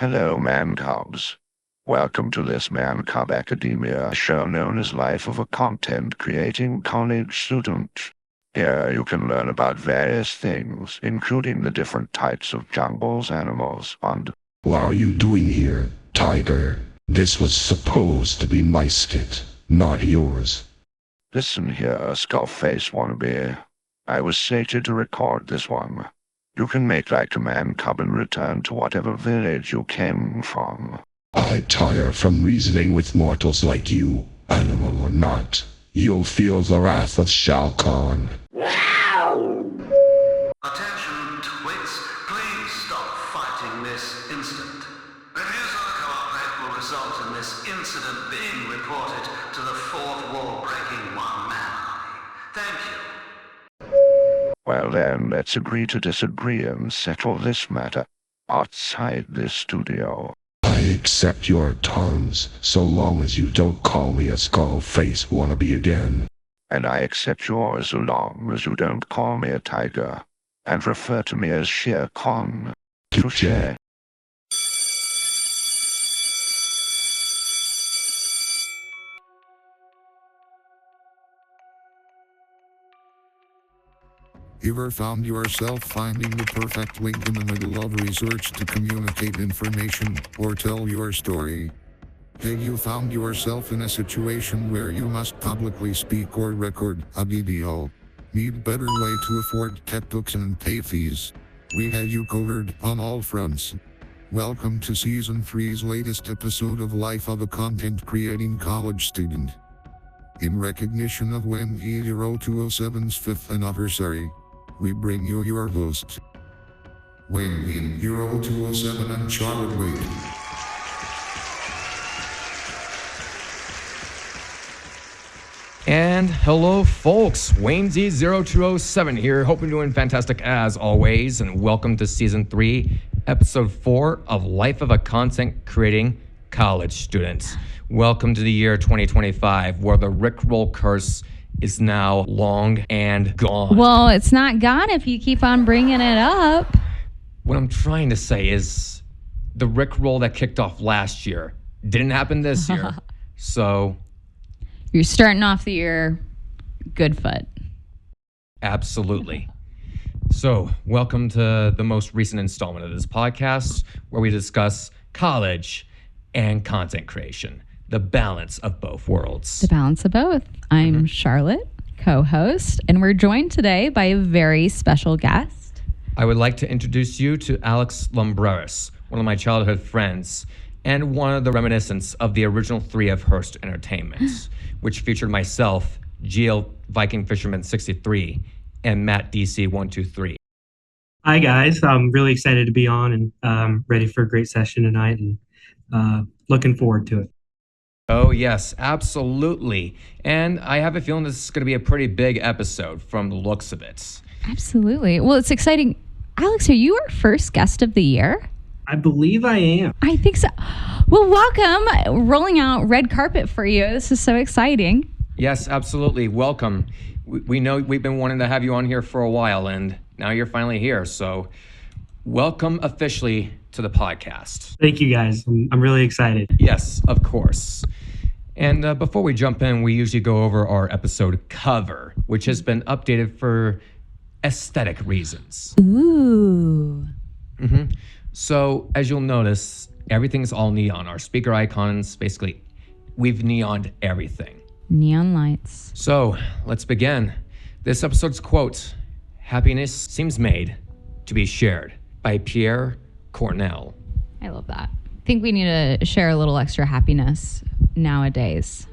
Hello, man-cubs. Welcome to this Man-cub Academia show known as Life of a Content-Creating College Student. Here you can learn about various things, including the different types of jungles, animals, and... What are you doing here, Tiger? This was supposed to be my skit, not yours. Listen here, Skullface wannabe. I was sated to record this one. You can make like a man-cub and return to whatever village you came from. I tire from reasoning with mortals like you, animal or not. You'll feel the wrath of Shao Kahn. Attention, twits. Please stop fighting this instant. Refusal to cooperate will result in this incident being reported to the fourth wall-breaking one-man army. Thank you. Well then, let's agree to disagree and settle this matter outside this studio. I accept your terms, so long as you don't call me a skull-face wannabe again. And I accept yours so long as you don't call me a tiger, and refer to me as Shere Khan. Touché. Ever found yourself finding the perfect link in the middle of research to communicate information or tell your story? Have you found yourself in a situation where you must publicly speak or record a video? Need better way to afford tech books and pay fees? We have you covered on all fronts. Welcome to Season 3's latest episode of Life of a Content Creating College Student. In recognition of WIN 0207's 5th anniversary, we bring you your host, WIN 0207 and Charlotte Waite. And hello folks, Wayne Z0207 here, hoping you're doing fantastic as always, and welcome to Season 3, Episode 4 of Life of a Content Creating College Student. Welcome to the year 2025, where the Rickroll curse is now long and gone. Well, it's not gone if you keep on bringing it up. What I'm trying to say is the Rickroll that kicked off last year didn't happen this year, so... You're starting off the year good foot. Absolutely. So, welcome to the most recent installment of this podcast, where we discuss college and content creation, the balance of both worlds. The balance of both. I'm Charlotte, co-host, and we're joined today by a very special guest. I would like to introduce you to Alex Lumbreras, one of my childhood friends, and one of the reminiscents of the original 3 of Hearst Entertainment, which featured myself, GL Viking Fisherman 63, and Matt DC 123. Hi guys, I'm really excited to be on and ready for a great session tonight, and looking forward to it. Oh yes, absolutely. And I have a feeling this is going to be a pretty big episode from the looks of it. Absolutely. Well, it's exciting. Alex, are you our first guest of the year? I believe I am. I think so. Well, welcome. Rolling out red carpet for you. This is so exciting. Yes, absolutely. Welcome. We know we've been wanting to have you on here for a while, and now you're finally here. So welcome officially to the podcast. Thank you guys. I'm really excited. Yes, of course. And before we jump in, we usually go over our episode cover, which has been updated for aesthetic reasons. Ooh. So as you'll notice, everything's all neon. Our speaker icons, basically, we've neoned everything. Neon lights. So let's begin. This episode's quote, "Happiness seems made to be shared," by Pierre Cornell. I love that. I think we need to share a little extra happiness nowadays,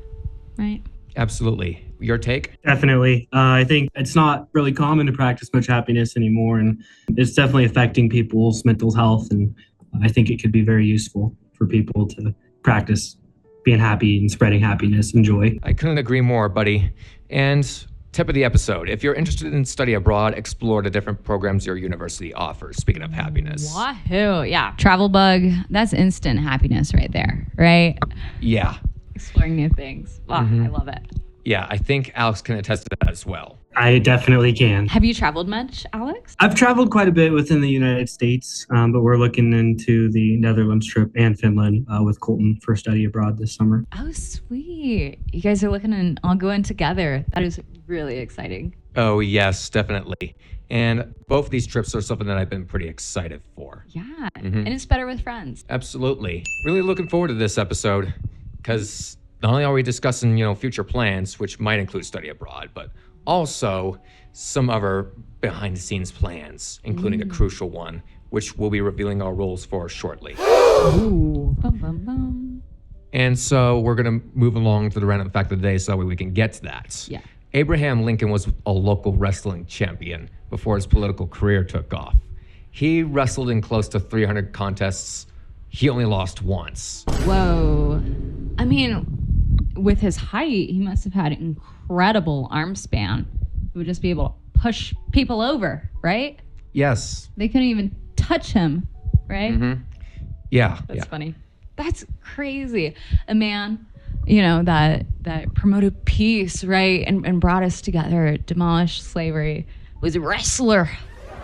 right? Absolutely. Your take? Definitely. I think it's not really common to practice much happiness anymore, and it's definitely affecting people's mental health, and I think it could be very useful for people to practice being happy and spreading happiness and joy. I couldn't agree more, buddy. And tip of the episode, if you're interested in study abroad, explore the different programs your university offers. Speaking of happiness. Wahoo. Yeah. Travel bug. That's instant happiness right there, right? Yeah. Exploring new things. Wow, I love it. Yeah, I think Alex can attest to that as well. I definitely can. Have you traveled much, Alex? I've traveled quite a bit within the United States, but we're looking into the Netherlands trip and Finland with Colton for study abroad this summer. Oh, sweet. You guys are looking and all going together. That is really exciting. Oh, yes, definitely. And both of these trips are something that I've been pretty excited for. Yeah. And it's better with friends. Absolutely. Really looking forward to this episode because not only are we discussing, future plans, which might include study abroad, but also some other behind the scenes plans, including a crucial one, which we'll be revealing our roles for shortly. Ooh. Bum, bum, bum. And so we're going to move along to the random fact of the day so that way we can get to that. Yeah. Abraham Lincoln was a local wrestling champion before his political career took off. He wrestled in close to 300 contests. He only lost once. Whoa. I mean, with his height, he must have had incredible arm span. He would just be able to push people over, right? Yes. They couldn't even touch him, right? Yeah. That's funny. That's crazy. A man, that promoted peace, right? And brought us together, demolished slavery, was a wrestler.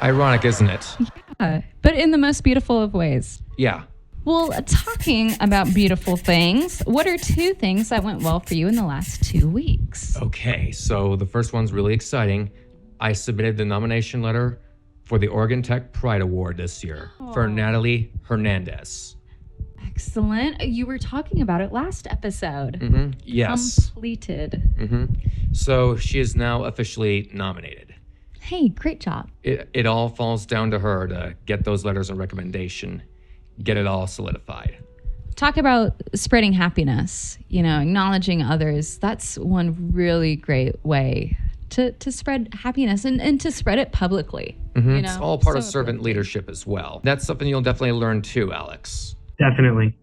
Ironic, isn't it? Yeah, but in the most beautiful of ways. Yeah. Well, talking about beautiful things, what are 2 things that went well for you in the last 2 weeks? Okay, so the first one's really exciting. I submitted the nomination letter for the Oregon Tech Pride Award this year for Natalie Hernandez. Excellent. You were talking about it last episode. Yes. Completed. So she is now officially nominated. Hey, great job. It all falls down to her to get those letters of recommendation, get it all solidified. Talk about spreading happiness, acknowledging others. That's one really great way to spread happiness and to spread it publicly. It's all part of So servant appropriate. leadership as well. That's something you'll definitely learn too, Alex. Definitely.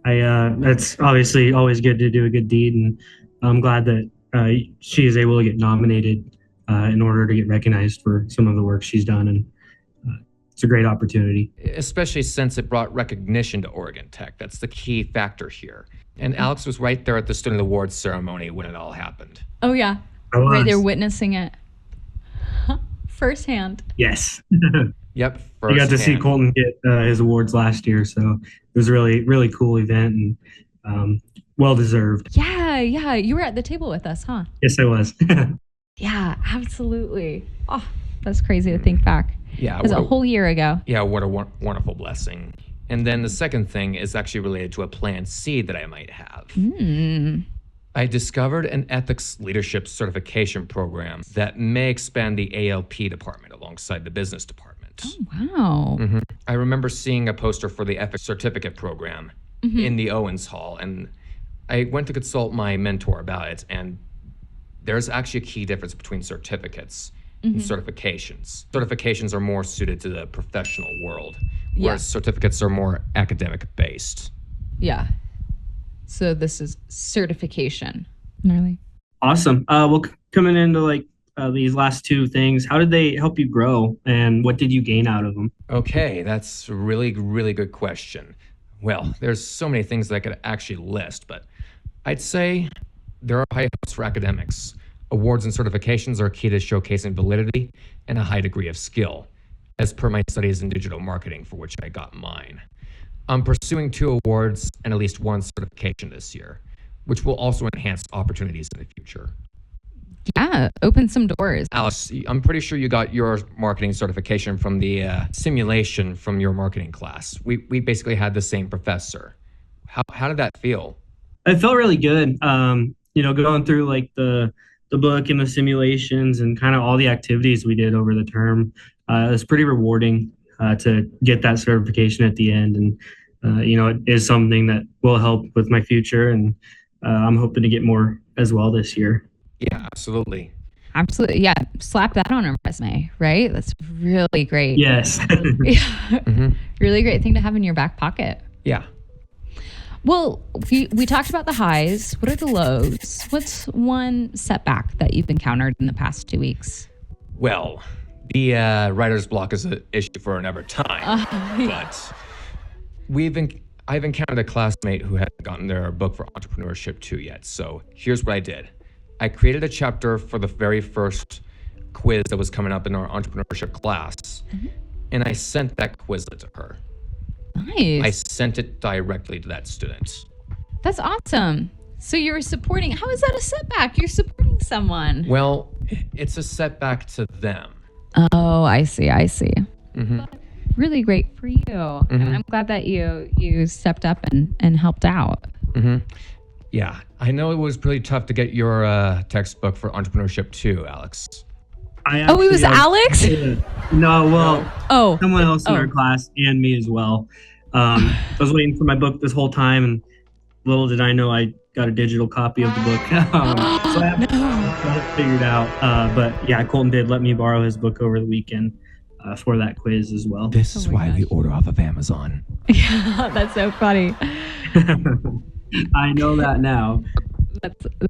That's obviously always good to do a good deed, and I'm glad that she is able to get nominated in order to get recognized for some of the work she's done, and it's a great opportunity. Especially since it brought recognition to Oregon Tech. That's the key factor here. And Alex was right there at the Student Awards ceremony when it all happened. Oh, yeah. I was. Right there witnessing it firsthand. Yes. Yep. I got to see firsthand. Colton get his awards last year, so it was a really, really cool event and well deserved. Yeah. You were at the table with us, huh? Yes, I was. Yeah, absolutely. Oh, that's crazy to think back. Yeah. It was a whole year ago. Yeah, what a wonderful blessing. And then the second thing is actually related to a plan C that I might have. I discovered an ethics leadership certification program that may expand the ALP department alongside the business department. Wow. I remember seeing a poster for the ethics certificate program in the Owens Hall, and I went to consult my mentor about it, and there's actually a key difference between certificates and certifications. Certifications are more suited to the professional world, whereas certificates are more academic based. Yeah. So this is certification. Gnarly. Awesome. Well, coming into these last 2 things, how did they help you grow, and what did you gain out of them? Okay, that's a really, really good question. Well, there's so many things that I could actually list, but I'd say there are high hopes for academics. Awards and certifications are key to showcasing validity and a high degree of skill, as per my studies in digital marketing, for which I got mine. I'm pursuing 2 awards and at least 1 certification this year, which will also enhance opportunities in the future. Yeah, open some doors. Alex, I'm pretty sure you got your marketing certification from the simulation from your marketing class. We basically had the same professor. How did that feel? It felt really good. Going through the book and the simulations and kind of all the activities we did over the term. It was pretty rewarding to get that certification at the end. And, it is something that will help with my future. And I'm hoping to get more as well this year. Yeah, absolutely. Absolutely. Yeah. Slap that on a resume, right? That's really great. Yes. Really great thing to have in your back pocket. Yeah. Well, we talked about the highs. What are the lows? What's one setback that you've encountered in the past 2 weeks? Well, the writer's block is an issue for another time. But I've encountered a classmate who hasn't gotten their book for entrepreneurship 2 yet. So here's what I did. I created a chapter for the very first quiz that was coming up in our entrepreneurship class. And I sent that Quizlet to her. Nice. I sent it directly to that student. That's awesome. So you were supporting. How is that a setback? You're supporting someone. Well, it's a setback to them. Oh, I see. Really great for you. I'm glad that you stepped up and helped out. Yeah, I know it was pretty tough to get your textbook for entrepreneurship too, Alex. It was Alex? No, well, someone else in our Oh. class and me as well. I was waiting for my book this whole time, and little did I know I got a digital copy of the book. So I have it figured out. But yeah, Colton did let me borrow his book over the weekend for that quiz as well. This is why we order off of Amazon. Yeah, that's so funny. I know that now.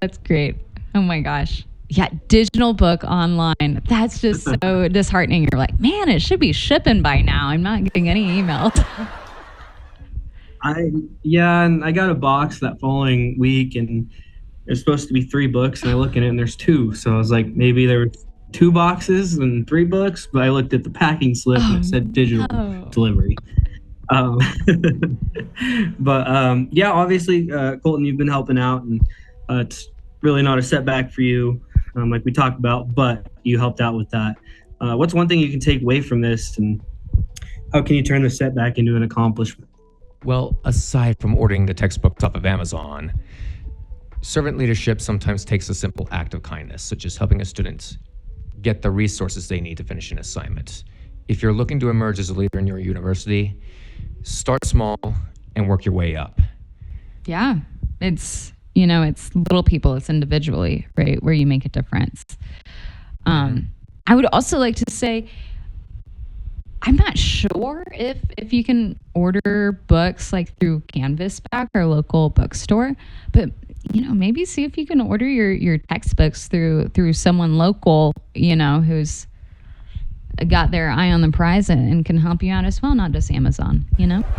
That's great. Oh my gosh. Yeah, digital book online. That's just so disheartening. You're like, man, it should be shipping by now. I'm not getting any emails. And I got a box that following week, and there's supposed to be 3 books, and I look at it and there's 2. So I was like, maybe there were 2 boxes and 3 books, but I looked at the packing slip and it said digital delivery. Yeah, obviously, Colton, you've been helping out, and it's really not a setback for you, like we talked about, but you helped out with that. What's one thing you can take away from this, and how can you turn the setback into an accomplishment? Well, aside from ordering the textbooks off of Amazon, servant leadership sometimes takes a simple act of kindness, such as helping a student get the resources they need to finish an assignment. If you're looking to emerge as a leader in your university, start small and work your way up. Yeah, it's little people, it's individually, right, where you make a difference. I would also like to say, I'm not sure if you can order books like through Canvasback, our local bookstore, but maybe see if you can order your textbooks through someone local, who's got their eye on the prize and can help you out as well, not just Amazon.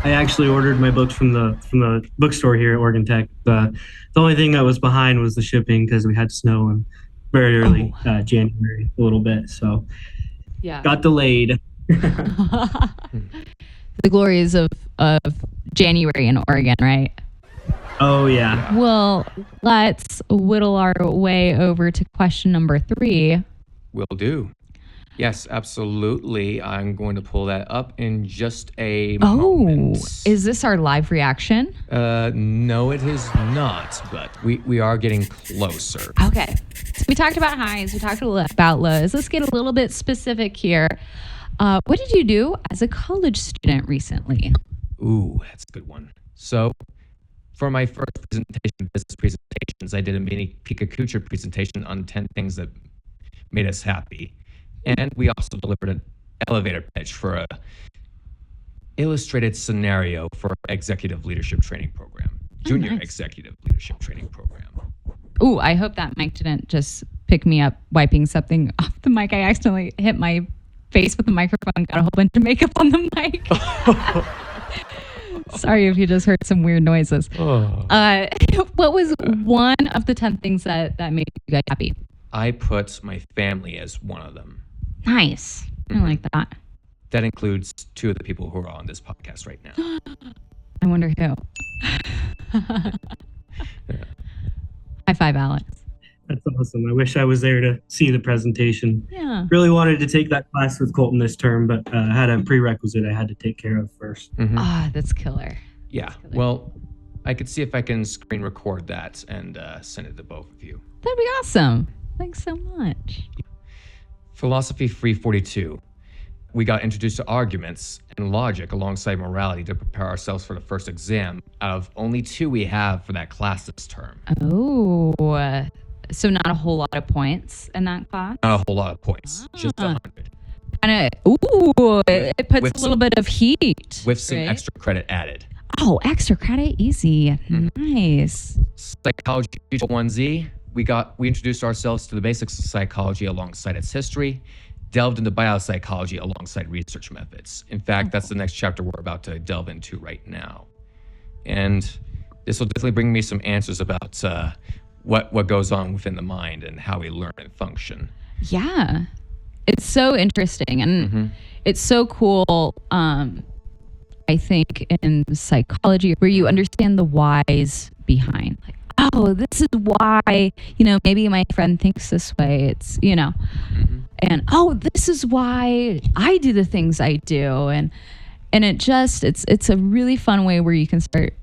I actually ordered my books from the bookstore here at Oregon Tech. The only thing that was behind was the shipping, because we had snow in very early January a little bit, so got delayed. The glories of January in Oregon, right? Oh yeah. Well, let's whittle our way over to question number 3. Will do. Yes, absolutely. I'm going to pull that up in just a moment. Is this our live reaction? No, it is not, but we are getting closer. Okay. So we talked about highs, we talked about lows. Let's get a little bit specific here. What did you do as a college student recently? Ooh, that's a good one. So for my first presentation, business presentations, I did a mini Pikachu presentation on 10 things that made us happy. And we also delivered an elevator pitch for a illustrated scenario for our executive leadership training program, junior executive leadership training program. Ooh, I hope that mic didn't just pick me up wiping something off the mic. I accidentally hit my face with the microphone, got a whole bunch of makeup on the mic. Sorry if you just heard some weird noises. What was one of the 10 things that made you guys happy? I put my family as one of them. Nice. I like that. That includes 2 of the people who are on this podcast right now. I wonder who. High five, Alex. That's awesome. I wish I was there to see the presentation. Yeah. Really wanted to take that class with Colton this term, but I had a prerequisite I had to take care of first. That's killer. Yeah. Well, I could see if I can screen record that and send it to both of you. That'd be awesome. Thanks so much. Philosophy 342. We got introduced to arguments and logic alongside morality to prepare ourselves for the first exam out of only 2 we have for that class this term. Oh, so not a whole lot of points in that class? Not a whole lot of points, just 100. It puts a little bit of heat. With some extra credit added. Oh, extra credit, easy. Nice. Psychology 1Z. We introduced ourselves to the basics of psychology alongside its history, delved into biopsychology alongside research methods. In fact, that's the next chapter we're about to delve into right now. And this will definitely bring me some answers about what goes on within the mind and how we learn and function. Yeah. it's so interesting, and it's so cool. I think in psychology, where you understand the whys behind, like, oh, this is why, maybe my friend thinks this way. It's, and oh, this is why I do the things I do. And it's a really fun way where you can start,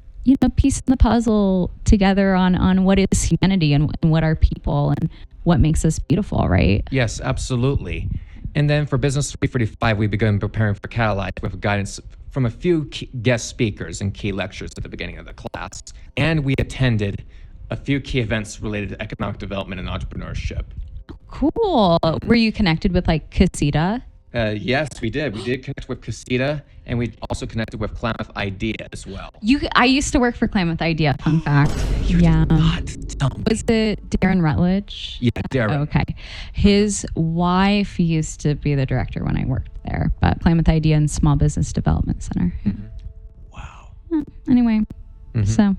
piecing the puzzle together on what is humanity and what are people and what makes us beautiful, right? Yes, absolutely. And then for Business 345, we began preparing for Catalyze with guidance from a few guest speakers and key lectures at the beginning of the class. And we attended a few key events related to economic development and entrepreneurship. Cool. Were you connected with like Casita? Yes, we did. We did connect with Casita, and we also connected with Klamath Idea as well. I used to work for Klamath Idea, fun fact. You did not tell me. Was it Darren Rutledge? Yeah, Darren. Okay. His wife used to be the director when I worked there, but Klamath Idea and Small Business Development Center. Wow. Anyway, so.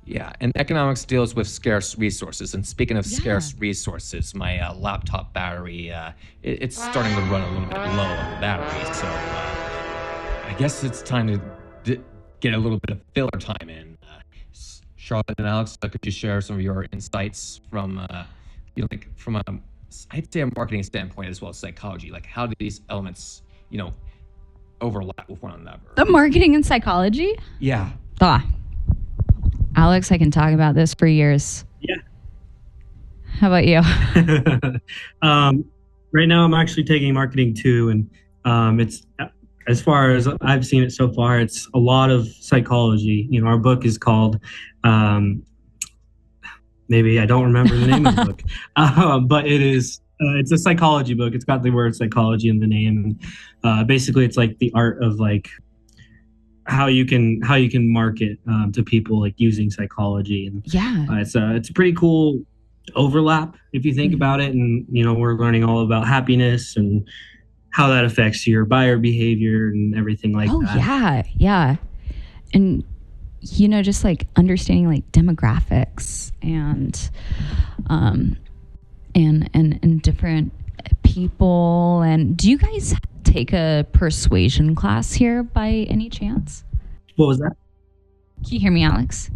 Yeah, and economics deals with scarce resources. And speaking of scarce resources, my laptop battery, it's starting to run a little bit low on the battery. So I guess it's time to get a little bit of filler time in. Charlotte and Alex, could you share some of your insights from, from a, I'd say a marketing standpoint as well as psychology? Like, how do these elements, overlap with one another? The marketing and psychology? Yeah. Alex, I can talk about this for years. Yeah. How about you? Right now, I'm actually taking marketing too, and it's, as far as I've seen it so far, it's a lot of psychology. Our book is called, maybe I don't remember the name of the book, but it's a psychology book. It's got the word psychology in the name, and basically, it's like the art of like how you can market to people, like using psychology. And it's a pretty cool overlap if you think about it. And we're learning all about happiness and how that affects your buyer behavior and everything like that. Yeah. And just like understanding like demographics and different people. And do you guys take a persuasion class here by any chance? What was that? Can you hear me, Alex?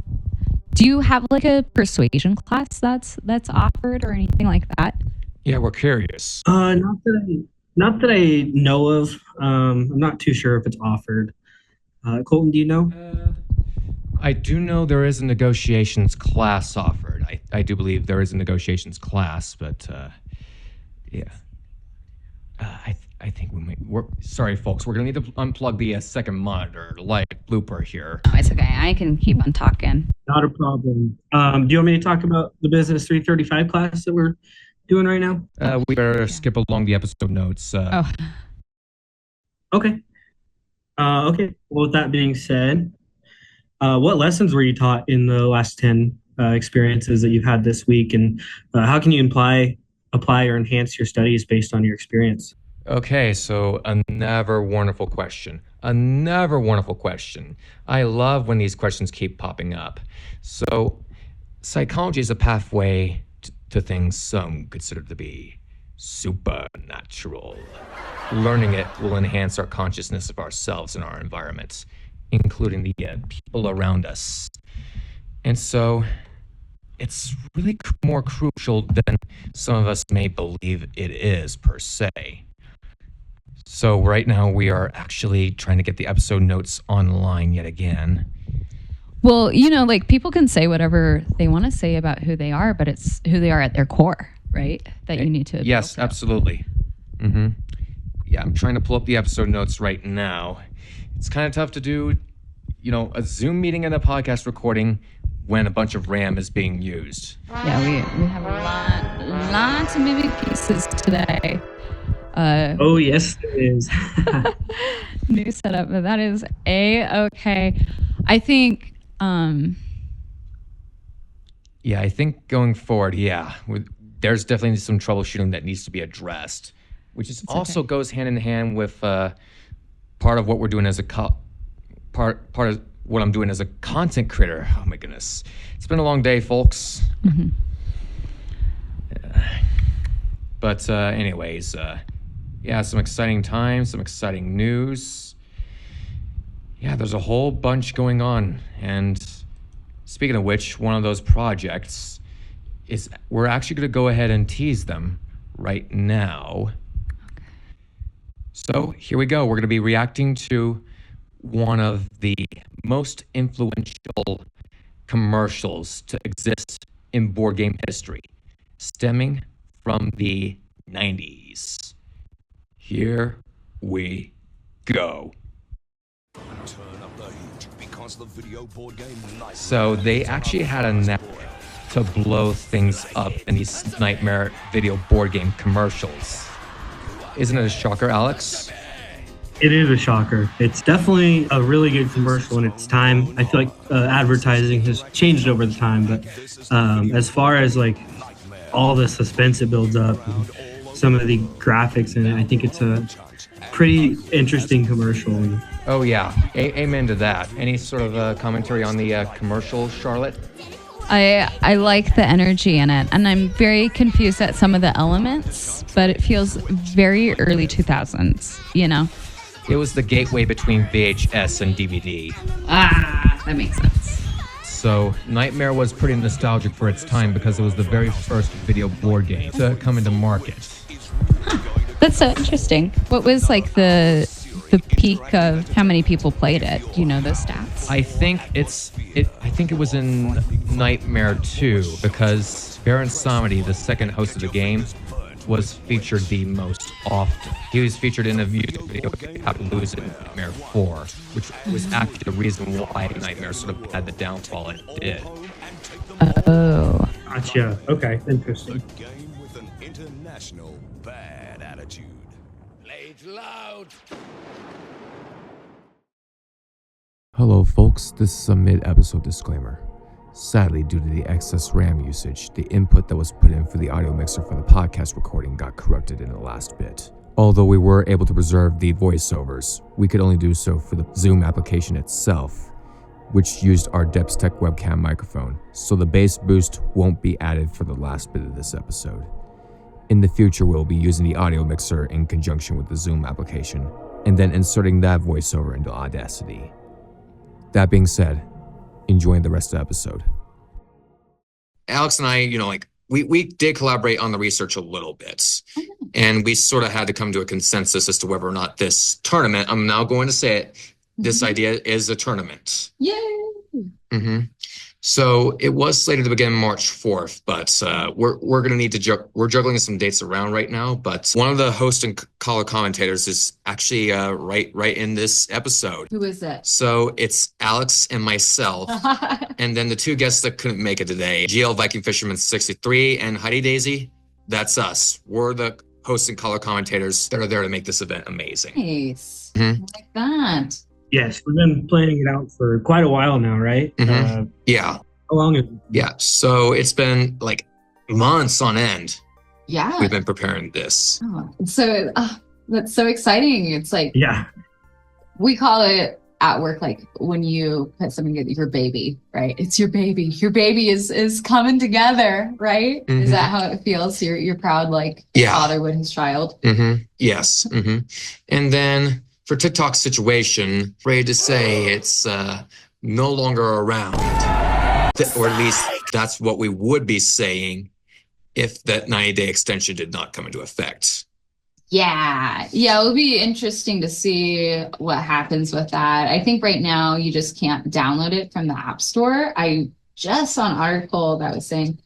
Do you have like a persuasion class that's offered or anything like that? Yeah, we're curious. Not that I know of. I'm not too sure if it's offered. Colton, do you know? I do know there is a negotiations class offered. I do believe there is a negotiations class, but yeah. I think we're sorry, folks. We're gonna need to unplug the second monitor, light blooper here. Oh, it's okay. I can keep on talking. Not a problem. Do you want me to talk about the Business 335 class that we're doing right now? We better skip along the episode notes. Okay. Okay. Well, with that being said, what lessons were you taught in the last 10 experiences that you've had this week, and how can you apply or enhance your studies based on your experience? Okay, so another wonderful question. I love when these questions keep popping up. So, psychology is a pathway to things some consider to be supernatural. Learning it will enhance our consciousness of ourselves and our environments, including the people around us. And so, it's really more crucial than some of us may believe it is, per se. So right now we are actually trying to get the episode notes online yet again. Well, like people can say whatever they want to say about who they are, but it's who they are at their core, right? That you need to. Yes, absolutely. Yeah, I'm trying to pull up the episode notes right now. It's kind of tough to do, a Zoom meeting and a podcast recording when a bunch of RAM is being used. Yeah, we have lots of moving pieces today. Oh, yes, it is. New setup, but that is okay. I think. Yeah, I think going forward, there's definitely some troubleshooting that needs to be addressed, which is also goes hand in hand with part of what we're doing as a part of what I'm doing as a content creator. Oh my goodness, it's been a long day, folks. But anyways. Yeah, some exciting times, some exciting news. Yeah, there's a whole bunch going on. And speaking of which, one of those projects is we're actually going to go ahead and tease them right now. So here we go. We're going to be reacting to one of the most influential commercials to exist in board game history, stemming from the 90s. Here we go. So they actually had a knack to blow things up in these nightmare video board game commercials. Isn't it a shocker, Alex? It is a shocker. It's definitely a really good commercial in its time. I feel like advertising has changed over the time, but as far as like all the suspense it builds up, and some of the graphics in it, I think it's a pretty interesting commercial. Oh yeah, amen to that. Any sort of commentary on the commercial, Charlotte? I like the energy in it, and I'm very confused at some of the elements, but it feels very early 2000s, you know? It was the gateway between VHS and DVD. Ah, that makes sense. So Nightmare was pretty nostalgic for its time because it was the very first video board game to come into market. Huh. That's so interesting. What was like the peak of how many people played it? Do you know those stats? I think it was in Nightmare 2 because Baron Samedi, the second host of the game, was featured the most often. He was featured in a music video How to Lose It in Nightmare 4, which was actually the reason why Nightmare sort of had the downfall it did. Oh. Gotcha. Okay, interesting. A game with an international bad attitude. Play it loud. Hello folks, this is a mid-episode disclaimer. Sadly, due to the excess RAM usage, the input that was put in for the audio mixer for the podcast recording got corrupted in the last bit. Although we were able to preserve the voiceovers, we could only do so for the Zoom application itself, which used our Depstech webcam microphone, so the bass boost won't be added for the last bit of this episode. In the future, we'll be using the audio mixer in conjunction with the Zoom application, and then inserting that voiceover into Audacity. That being said, enjoying the rest of the episode. Alex and I, we did collaborate on the research a little bit, and we sort of had to come to a consensus as to whether or not this tournament, I'm now going to say it, this idea is a tournament. Yay! Mm-hmm. So it was slated to begin March 4th, but we're going to need to we're juggling some dates around right now. But one of the host and color commentators is actually right in this episode. Who is it? So it's Alex and myself, and then the two guests that couldn't make it today, GL Viking Fisherman 63 and Heidi Daisy. That's us. We're the host and color commentators that are there to make this event amazing. Nice. Mm-hmm. I like that. Yes, we've been planning it out for quite a while now, right? Mm-hmm. Yeah. How long is it? Yeah. So it's been like months on end. Yeah. We've been preparing this. Oh, so that's so exciting. It's like, Yeah. we call it at work, like when you put something at your baby, right? It's your baby. Your baby is coming together, right? Mm-hmm. Is that how it feels? You're proud, like father with his child. Mm-hmm. Yes. Mm-hmm. And then for TikTok's situation, afraid to say it's no longer around. Or at least that's what we would be saying if that 90-day extension did not come into effect. Yeah. It'll be interesting to see what happens with that. I think right now you just can't download it from the App Store. I just saw an article that was saying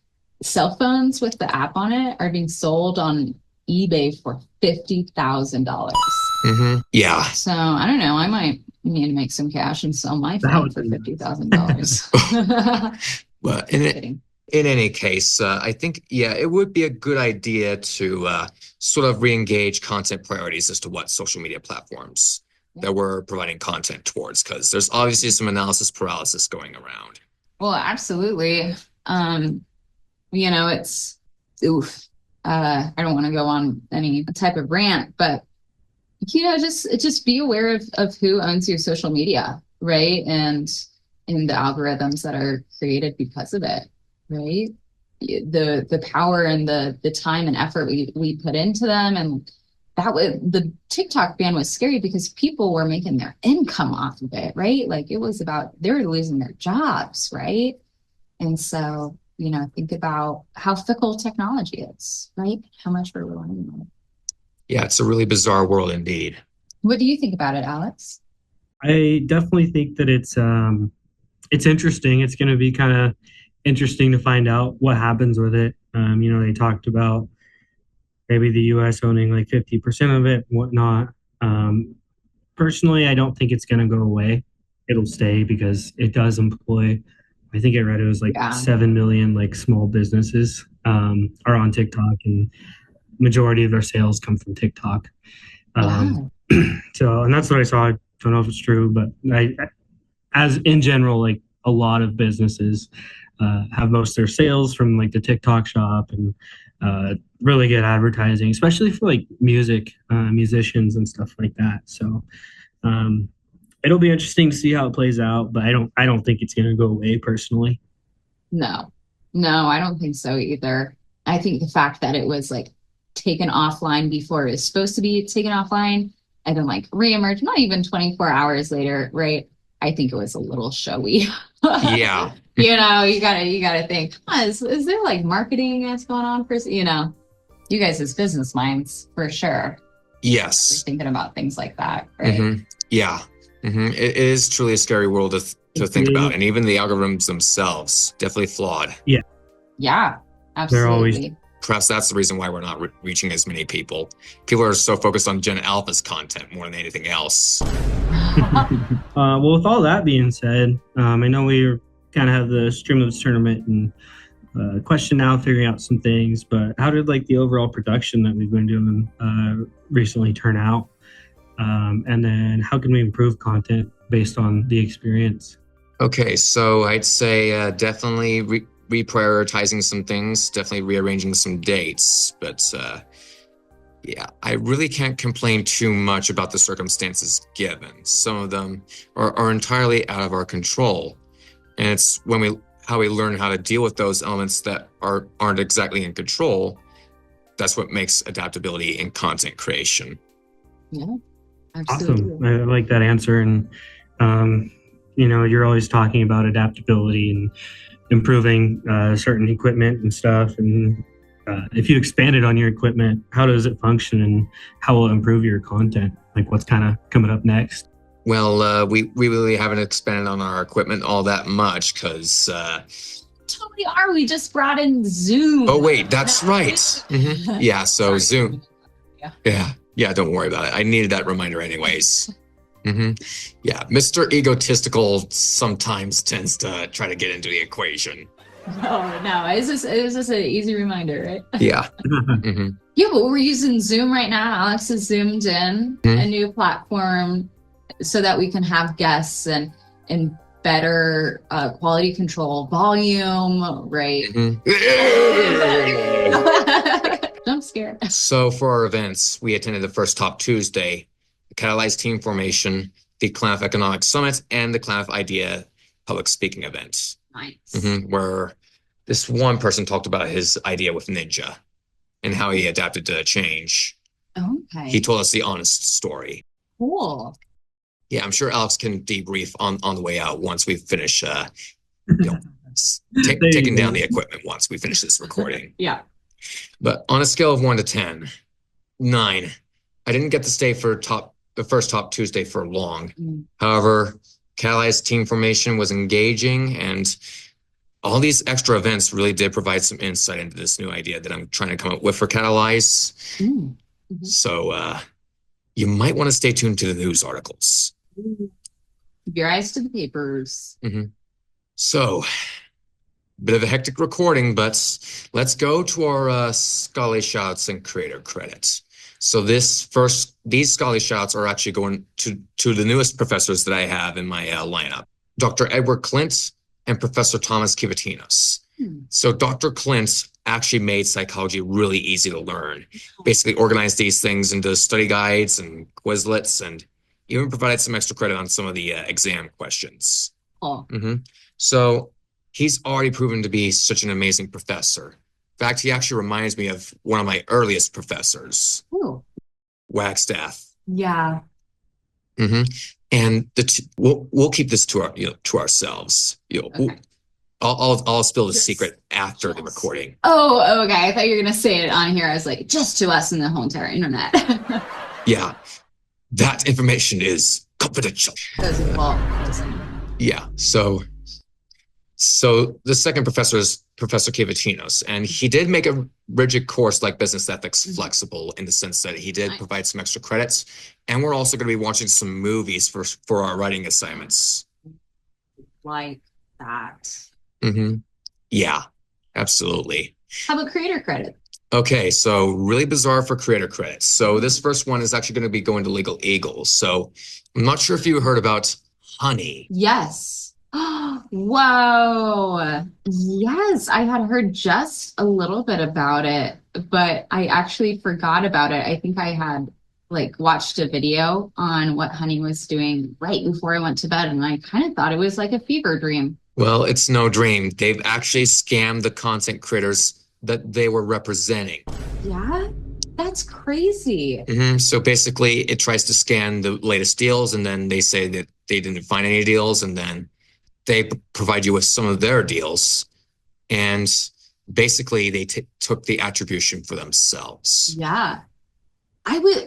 cell phones with the app on it are being sold on eBay for $50,000. Mm-hmm. Yeah. So I don't know. I might need to make some cash and sell my phone for $50,000. But in any case, I think, it would be a good idea to sort of re-engage content priorities as to what social media platforms that we're providing content towards, because there's obviously some analysis paralysis going around. Well, absolutely. It's oof. I don't want to go on any type of rant, but just be aware of who owns your social media, right? And in the algorithms that are created because of it, right? The power and the time and effort we put into them, and the TikTok ban was scary because people were making their income off of it, right? Like it was about, they were losing their jobs, right? And so, think about how fickle technology is, right? How much we're relying on it. Yeah, it's a really bizarre world indeed. What do you think about it, Alex? I definitely think that it's interesting. It's going to be kind of interesting to find out what happens with it. They talked about maybe the U.S. owning like 50% of it, whatnot. Personally, I don't think it's going to go away. It'll stay because it does employ, I think I read it was like 7 million like small businesses are on TikTok, and majority of their sales come from TikTok. So, and that's what I saw. I don't know if it's true, but as in general, like a lot of businesses have most of their sales from like the TikTok shop, and really good advertising, especially for like musicians and stuff like that. So it'll be interesting to see how it plays out, but I don't think it's going to go away personally. No, I don't think so either. I think the fact that it was like taken offline before it was supposed to be taken offline and then like reemerged, not even 24 hours later, right? I think it was a little showy. Yeah. You gotta think, is there like marketing that's going on for, you guys as business minds for sure. Yes. We're thinking about things like that, right? Mm-hmm. Yeah. Mm-hmm. It is truly a scary world to think about. And even the algorithms themselves, definitely flawed. Yeah, absolutely. They're Perhaps that's the reason why we're not reaching as many people. People are so focused on Gen Alpha's content more than anything else. Well, with all that being said, I know we kind of have the stream of this tournament and question now, figuring out some things, but how did like the overall production that we've been doing recently turn out? And then how can we improve content based on the experience? Okay, so I'd say definitely reprioritizing some things, definitely rearranging some dates, but yeah, I really can't complain too much about the circumstances given. Some of them are entirely out of our control, and it's how we learn how to deal with those elements that aren't exactly in control. That's what makes adaptability in content creation. Yeah, absolutely. Awesome. I like that answer. And you're always talking about adaptability and improving certain equipment and stuff. And if you expanded on your equipment, how does it function and how will it improve your content? Like what's kind of coming up next? Well, we really haven't expanded on our equipment all that much because... Totally are. We just brought in Zoom. Oh, wait, that's right. Mm-hmm. Yeah, so Zoom. Yeah, don't worry about it. I needed that reminder anyways. Mm-hmm. Yeah, Mr. Egotistical sometimes tends to try to get into the equation. No, it's just an easy reminder, right? Yeah. Mm-hmm. Yeah, but we're using Zoom right now. Alex has zoomed in a new platform so that we can have guests and better quality control, volume, right? Mm-hmm. I'm scared. So for our events, we attended the first Top Tuesday, the Catalyze Team Formation, the Clanf Economic Summit, and the Clanf Idea Public Speaking event. Nice. Mm-hmm, where this one person talked about his idea with Ninja and how he adapted to change. Okay. He told us the honest story. Cool. Yeah, I'm sure Alex can debrief on the way out once we finish taking down the equipment once we finish this recording. Yeah. But on a scale of 1 to 10, 9. I didn't get to stay for the first Top Tuesday for long. However, Catalyze Team Formation was engaging, and all these extra events really did provide some insight into this new idea that I'm trying to come up with for Catalyze. Mm-hmm. So you might want to stay tuned to the news articles. Keep your eyes to the papers. Mm-hmm. So, bit of a hectic recording, but let's go to our scholarly shouts and creator credits. So these scholarly shouts are actually going to the newest professors that I have in my lineup, Dr. Edward Clint and Professor Thomas Kivatinos. So Dr. Clint actually made psychology really easy to learn, basically organized these things into study guides and Quizlets, and even provided some extra credit on some of the exam questions. Mm-hmm. So he's already proven to be such an amazing professor. In fact, he actually reminds me of one of my earliest professors. Ooh. Wagstaff. Yeah. Mm-hmm. And we'll keep this to ourselves. Okay. I'll spill the Just- secret after the recording. Oh, okay. I thought you were gonna say it on here. I was like, just to us and the whole entire internet. Yeah, that information is confidential. Well, Yeah. So the second professor is Professor Cavatinos, and he did make a rigid course like business ethics flexible in the sense that he did provide some extra credits, and we're also going to be watching some movies for our writing assignments. like that. Mm-hmm. Yeah, absolutely. How about creator credit? Okay, so really bizarre for creator credits. So this first one is actually going to be going to Legal Eagles. So I'm not sure if you heard about honey. Yes. Whoa. Yes, I had heard just a little bit about it, but I actually forgot about it. I think I had watched a video on what honey was doing right before I went to bed, and I kind of thought it was like a fever dream. Well, it's no dream. They've actually scammed the content creators that they were representing. Yeah, that's crazy. So basically, it tries to scan the latest deals, and then they say that they didn't find any deals, and then they provide you with some of their deals. And basically, they took the attribution for themselves. Yeah.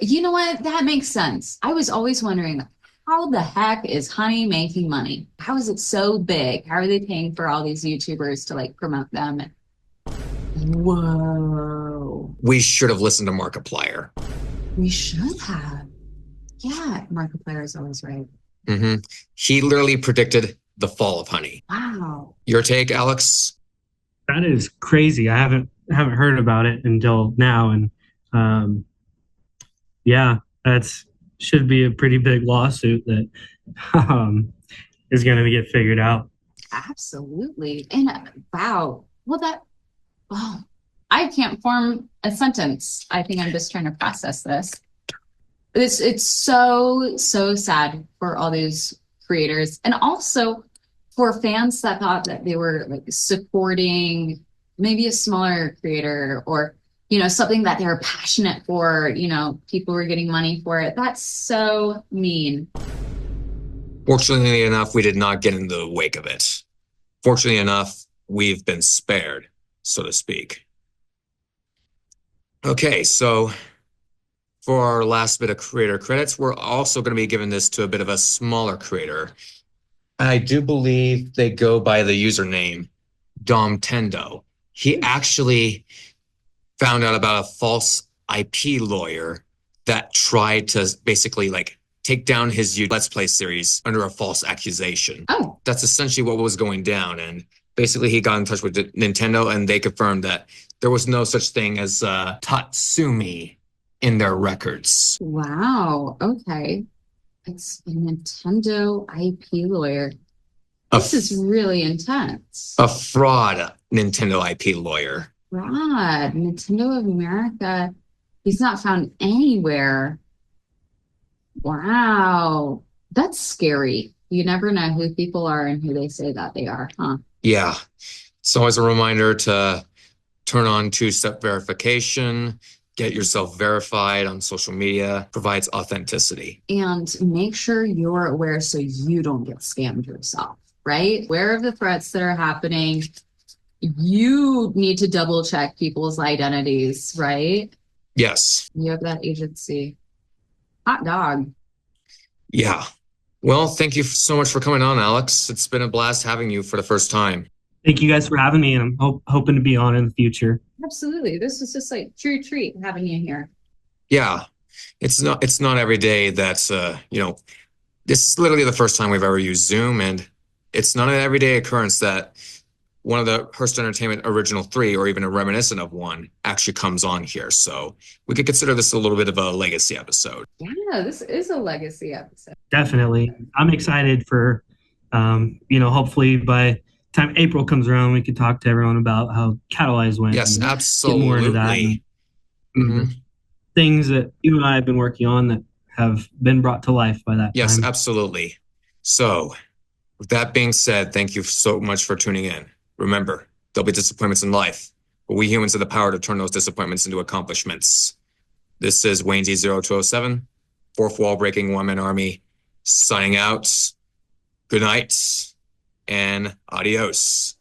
You know what? That makes sense. I was always wondering, how the heck is honey making money? How is it so big? How are they paying for all these YouTubers to promote them? Whoa. We should have listened to Markiplier. We should have. Yeah, Markiplier is always right. He literally predicted the fall of honey. Wow. Your take, Alex? That is crazy. I haven't heard about it until now, and yeah, that's should be a pretty big lawsuit that is going to get figured out. Absolutely. And wow. Well, I can't form a sentence. I think I'm just trying to process this. It's so sad for all these creators, and also for fans that thought that they were supporting maybe a smaller creator, or something that they're passionate for. People were getting money for it. That's so mean. Fortunately enough, we did not get in the wake of it. Fortunately enough, we've been spared, so to speak. Okay, so for our last bit of creator credits, we're also going to be giving this to a bit of a smaller creator. I do believe they go by the username Domtendo. He actually found out about a false IP lawyer that tried to basically take down his Let's Play series under a false accusation. Oh. That's essentially what was going down. And basically he got in touch with Nintendo, and they confirmed that there was no such thing as Tatsumi in their records. Wow. Okay. It's a Nintendo IP lawyer. This is really intense. A fraud Nintendo IP lawyer. Fraud. Nintendo of America. He's not found anywhere. Wow. That's scary. You never know who people are and who they say that they are, huh? Yeah. It's always a reminder to turn on two-step verification, get yourself verified on social media, provides authenticity. And make sure you're aware so you don't get scammed yourself, right? Aware of the threats that are happening. You need to double check people's identities, right? Yes. You have that agency. Hot dog. Yeah. Well, thank you so much for coming on, Alex. It's been a blast having you for the first time. Thank you guys for having me, and I'm hoping to be on in the future. Absolutely. This was just true treat having you here. Yeah. It's not every day that's, this is literally the first time we've ever used Zoom, and it's not an everyday occurrence that one of the Hearst Entertainment original 3, or even a reminiscent of one, actually comes on here. So we could consider this a little bit of a legacy episode. Yeah, this is a legacy episode. Definitely. I'm excited for, hopefully by the time April comes around, we could talk to everyone about how Catalyze went. Yes, absolutely. Get more into that. Things that you and I have been working on that have been brought to life by that time. Yes, absolutely. So with that being said, thank you so much for tuning in. Remember, there'll be disappointments in life, but we humans have the power to turn those disappointments into accomplishments. This is Waynesy0207, Fourth Wall Breaking One Man Army, signing out. Good night and adios.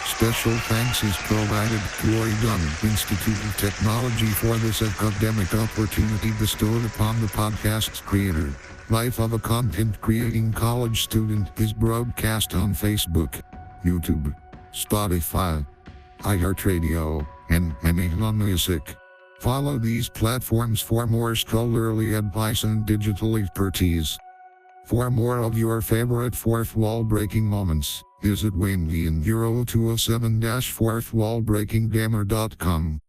Special thanks is provided to Oregon Institute of Technology for this academic opportunity bestowed upon the podcast's creator. Life of a Content Creating College Student is broadcast on Facebook, YouTube, Spotify, iHeartRadio, and Amazon Music. Follow these platforms for more scholarly advice and digital expertise. For more of your favorite fourth wall breaking moments, visit Waite and 0207-fourthwallbreakinggamer.com.